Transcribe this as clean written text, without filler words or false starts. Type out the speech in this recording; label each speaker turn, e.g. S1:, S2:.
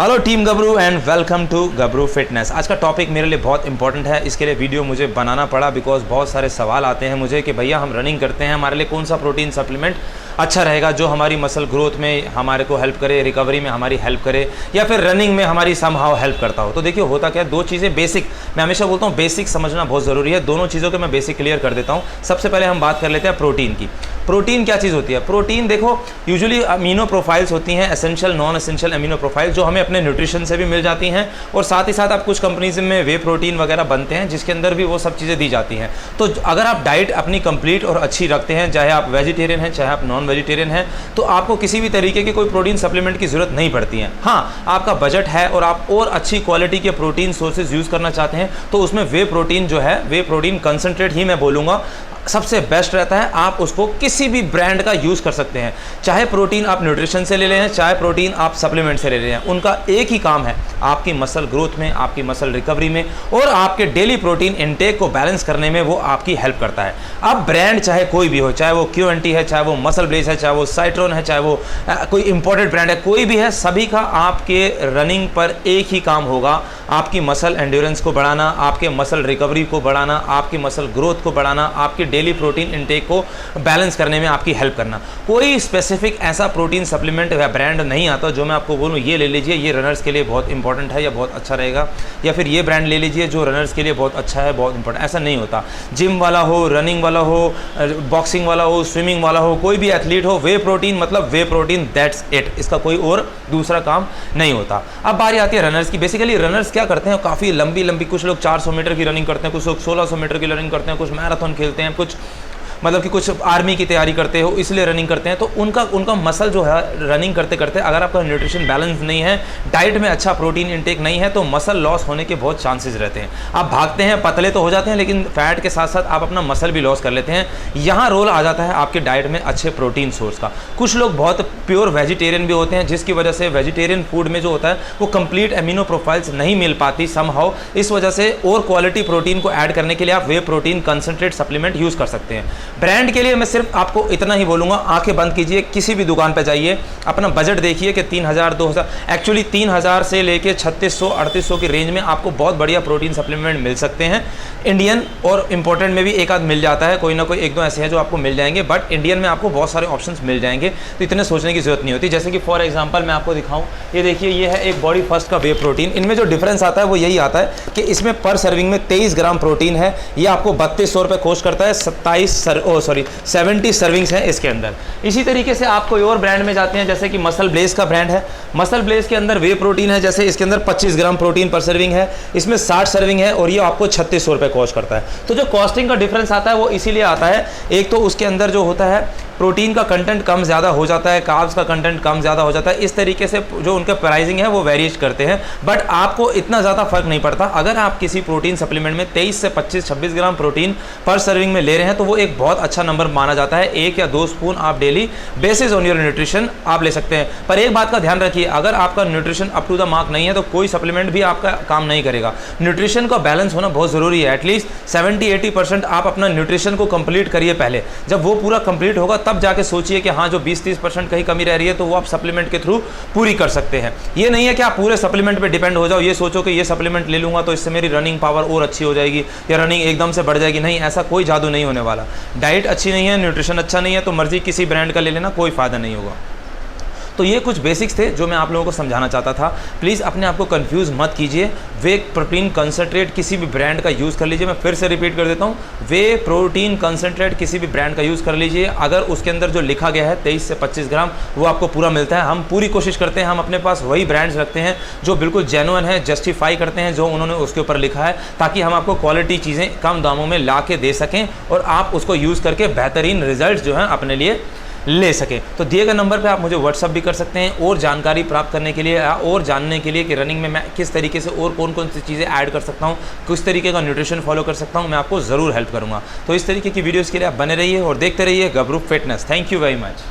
S1: Hello team Gabru and welcome to Gabru fitness. आज का topic मेरे लिए बहुत इंपॉर्टेंट है, इसके लिए वीडियो मुझे बनाना पड़ा बिकॉज बहुत सारे सवाल आते हैं मुझे कि भैया हम रनिंग करते हैं, हमारे लिए कौन सा प्रोटीन सप्लीमेंट अच्छा रहेगा जो हमारी मसल ग्रोथ में हमारे को हेल्प करे, रिकवरी में हमारी हेल्प करे या फिर रनिंग में हमारी समहाउ हेल्प करता हो। तो देखिए होता क्या है, दो चीज़ें बेसिक, मैं हमेशा बोलता हूँ बेसिक समझना बहुत ज़रूरी है। दोनों चीज़ों के मैं बेसिक क्लियर कर देता हूँ। सबसे पहले हम बात कर लेते हैं प्रोटीन की। प्रोटीन क्या चीज़ होती है? प्रोटीन देखो यूजुअली अमीनो प्रोफाइल्स होती हैं, essential non essential amino profile, जो हमें अपने न्यूट्रिशन से भी मिल जाती हैं और साथ ही साथ आप कुछ कंपनीज में वे प्रोटीन वगैरह बनते हैं जिसके अंदर भी वो सब चीज़ें दी जाती हैं। तो अगर आप डाइट अपनी कंप्लीट और अच्छी रखते हैं, चाहे आप वेजिटेरियन हैं चाहे आप नॉन वेजिटेरियन हैं, तो आपको किसी भी तरीके की कोई प्रोटीन सप्लीमेंट की जरूरत नहीं पड़ती है। हाँ, आपका बजट है और आप और अच्छी क्वालिटी के प्रोटीन सोर्सेज यूज़ करना चाहते हैं तो उसमें वे प्रोटीन जो है, वे प्रोटीन कंसनट्रेट ही मैं बोलूँगा सबसे बेस्ट रहता है। आप उसको किसी भी ब्रांड का यूज़ कर सकते हैं, चाहे प्रोटीन आप न्यूट्रिशन से ले लें चाहे प्रोटीन आप सप्लीमेंट से ले लें, उनका एक ही काम है, आपकी मसल ग्रोथ में, आपकी मसल रिकवरी में और आपके डेली प्रोटीन इनटेक को बैलेंस करने में वो आपकी हेल्प करता है। अब ब्रांड चाहे कोई भी हो, चाहे वो QNT है, चाहे वो मसल ब्लेज है, चाहे वो साइट्रोन है, चाहे वो कोई इंपॉर्टेंट ब्रांड है, कोई भी है, सभी का आपके रनिंग पर एक ही काम होगा, आपकी मसल एंड्योरेंस को बढ़ाना, आपके मसल रिकवरी को बढ़ाना, आपकी मसल ग्रोथ को बढ़ाना, आपकी डेली प्रोटीन इनटेक को बैलेंस करने में आपकी हेल्प करना। कोई स्पेसिफिक ऐसा प्रोटीन सप्लीमेंट या ब्रांड नहीं आता जो मैं आपको बोलूँ ये ले लीजिए, ये रनर्स के लिए बहुत इंपॉर्टेंट है या बहुत अच्छा रहेगा, या फिर ये ब्रांड ले लीजिए जो रनर्स के लिए बहुत अच्छा है, बहुत इंपॉर्टेंट। ऐसा नहीं होता। जिम वाला हो, रनिंग वाला हो, बॉक्सिंग वाला हो, स्विमिंग वाला हो, कोई भी एथलीट हो, वे प्रोटीन मतलब वे प्रोटीन, दैट्स इट। इसका कोई और दूसरा काम नहीं होता। अब बारी आती है रनर्स की। बेसिकली रनर्स क्या करते हैं, काफ़ी लंबी कुछ लोग 400 मीटर की रनिंग करते हैं, कुछ लोग 1600 मीटर की रनिंग करते हैं, कुछ मैराथन खेलते हैं, कुछ मतलब कि कुछ आर्मी की तैयारी करते हो इसलिए रनिंग करते हैं। तो उनका मसल जो है रनिंग करते करते, अगर आपका न्यूट्रिशन बैलेंस नहीं है, डाइट में अच्छा प्रोटीन इंटेक नहीं है, तो मसल लॉस होने के बहुत चांसेस रहते हैं। आप भागते हैं, पतले तो हो जाते हैं, लेकिन फैट के साथ साथ आप अपना मसल भी लॉस कर लेते हैं। यहाँ रोल आ जाता है आपके डाइट में अच्छे प्रोटीन सोर्स का। कुछ लोग बहुत प्योर वेजिटेरियन भी होते हैं जिसकी वजह से वेजिटेरियन फूड में जो होता है वो कंप्लीट एमिनो प्रोफाइल्स नहीं मिल पाती समहाउ। इस वजह से और क्वालिटी प्रोटीन को ऐड करने के लिए आप वे प्रोटीन कंसनट्रेट सप्लीमेंट यूज़ कर सकते हैं। ब्रांड के लिए मैं सिर्फ आपको इतना ही बोलूँगा, आंखें बंद कीजिए, किसी भी दुकान पे जाइए, अपना बजट देखिए कि 3000 2000, एक्चुअली 3000 से लेके 3600 3800 की रेंज में आपको बहुत बढ़िया प्रोटीन सप्लीमेंट मिल सकते हैं। इंडियन और इंपॉर्टेंट में भी एक आध मिल जाता है, कोई ना कोई एक दो ऐसे हैं जो आपको मिल जाएंगे, बट इंडियन में आपको बहुत सारे ऑप्शंस मिल जाएंगे, तो इतने सोचने की जरूरत नहीं होती। जैसे कि फॉर एग्जाम्पल मैं आपको दिखाऊँ, ये देखिए ये है एक बॉडी फर्स्ट का वे प्रोटीन। इनमें जो डिफरेंस आता है वो यही आता है कि इसमें पर सर्विंग में 23 ग्राम प्रोटीन है। ये आपको 3200 रुपये कॉस्ट करता है। 70 सर्विंग्स हैं इसके अंदर। इसी तरीके से आप कोई और ब्रांड में जाते हैं, जैसे कि मसल ब्लेज का ब्रांड है। मसल ब्लेज के अंदर वे प्रोटीन है, जैसे इसके अंदर 25 ग्राम प्रोटीन पर सर्विंग है, इसमें 60 सर्विंग है और ये आपको 3600 रुपये कॉस्ट करता है। तो जो कॉस्टिंग का डिफरेंस आता है वो इसीलिए आता है, एक तो उसके अंदर जो होता है प्रोटीन का कंटेंट कम ज़्यादा हो जाता है, कार्ब्स का कंटेंट कम ज़्यादा हो जाता है। इस तरीके से जो उनका प्राइसिंग है वो वेरिएट करते हैं, बट आपको इतना ज़्यादा फर्क नहीं पड़ता। अगर आप किसी प्रोटीन सप्लीमेंट में 23 से 25-26 ग्राम प्रोटीन पर सर्विंग में ले रहे हैं तो वो एक बहुत अच्छा नंबर माना जाता है। 1 या 2 स्पून आप daily basis on your nutrition आप ले सकते हैं। पर एक बात का ध्यान रखिए, अगर आपका nutrition up to the mark नहीं है तो कोई सप्लीमेंट भी आपका काम नहीं करेगा। न्यूट्रिशन का बैलेंस होना बहुत ज़रूरी है। एटलीस्ट 70-80% आप अपना न्यूट्रिशन को कंप्लीट करिए पहले। जब वो पूरा कंप्लीट होगा तब जाके सोचिए कि हाँ जो 20-30% कहीं कमी रह रही है तो वो आप सप्लीमेंट के थ्रू पूरी कर सकते हैं। ये नहीं है कि आप पूरे सप्लीमेंट पे डिपेंड हो जाओ, ये सोचो कि ये सप्लीमेंट ले लूँगा तो इससे मेरी रनिंग पावर और अच्छी हो जाएगी या रनिंग एकदम से बढ़ जाएगी। नहीं, ऐसा कोई जादू नहीं होने वाला। डाइट अच्छी नहीं है, न्यूट्रिशन अच्छा नहीं है तो मर्जी किसी ब्रांड का ले लेना, कोई फ़ायदा नहीं होगा। तो ये कुछ बेसिक्स थे जो मैं आप लोगों को समझाना चाहता था। प्लीज़ अपने आप को कंफ्यूज मत कीजिए। वे प्रोटीन कंसनट्रेट किसी भी ब्रांड का यूज़ कर लीजिए। मैं फिर से रिपीट कर देता हूँ, वे प्रोटीन कंसनट्रेट किसी भी ब्रांड का यूज़ कर लीजिए। अगर उसके अंदर जो लिखा गया है 23 से 25 ग्राम वो आपको पूरा मिलता है। हम पूरी कोशिश करते हैं, हम अपने पास वही ब्रांड्स रखते हैं जो बिल्कुल जेन्युइन है, जस्टिफाई करते हैं जो उन्होंने उसके ऊपर लिखा है, ताकि हम आपको क्वालिटी चीज़ें कम दामों में ला के दे सकें और आप उसको यूज़ करके बेहतरीन रिजल्ट जो हैं अपने लिए ले सकें। तो दिए गए नंबर पे आप मुझे व्हाट्सअप भी कर सकते हैं और जानकारी प्राप्त करने के लिए और जानने के लिए कि रनिंग में मैं किस तरीके से और कौन कौन सी चीज़ें ऐड कर सकता हूँ, किस तरीके का न्यूट्रिशन फॉलो कर सकता हूँ, मैं आपको ज़रूर हेल्प करूँगा। तो इस तरीके की वीडियोज़ के लिए आप बने रहिए और देखते रहिए Gabru fitness. Thank you very much.